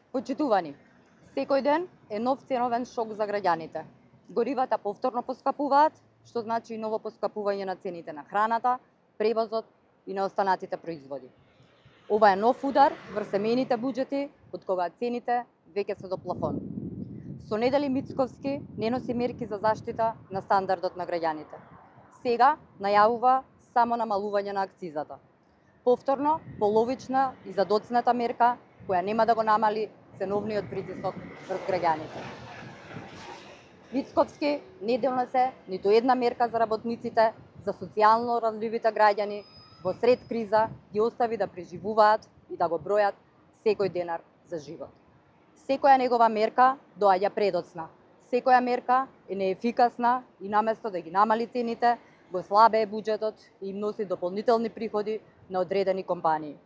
Почитувани, секој ден е нов ценовен шок за граѓаните. Горивата повторно поскапуваат, што значи и ново поскапување на цените на храната, превозот и на останатите производи. Ова е нов удар врз семејните буџети, од кога цените веќе се до плафон. Со Недели Мицковски не носи мерки за заштита на стандардот на граѓаните. Сега најавува само намалување на акцизата. Повторно, половична и задоцната мерка која нема да го намали ценовниот притисок врз граѓаните. Мицковски не донесе ниту една мерка за работниците, за социјално ранливите граѓани, во сред криза ги остави да преживуваат и да го бројат секој денар за живот. Секоја негова мерка доаѓа предоцна. Секоја мерка е неефикасна и наместо да ги намали цените, го слабее буџетот и им носи дополнителни приходи на одредени компании.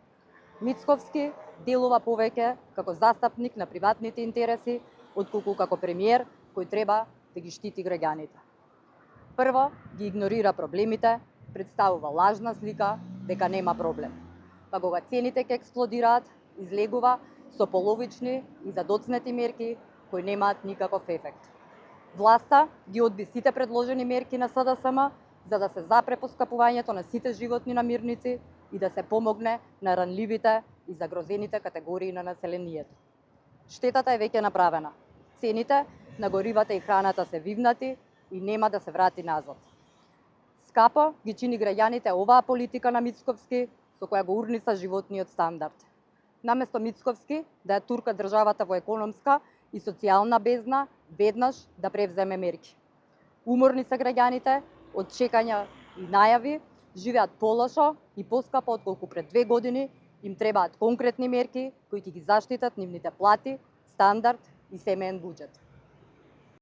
Мицковски делува повеќе како застапник на приватните интереси, отколку како премиер кој треба да ги штити граѓаните. Прво, ги игнорира проблемите, представува лажна слика дека нема проблем. Па кога цените ќе експлодираат, излегува со половични и задоцнети мерки кои немаат никаков ефект. Власта ги одби сите предложени мерки на СДСМ за да се запре поскапувањето на сите животни намирници и да се помогне на ранливите и загрозените категории на населението. Штетата е веќе направена. Цените на горивата и храната се вивнати и нема да се врати назад. Скапо ги чини граѓаните оваа политика на Мицковски со која го урниса животниот стандард. Наместо Мицковски да ја турка државата во економска и социјална бездна, веднаш да превземе мерки. Уморни се граѓаните од чекања и најави, живеат полошо и поскапо отколку пред 2 години, им требаат конкретни мерки кои ќе ги заштитат нивните плати, стандард и семеен буџет.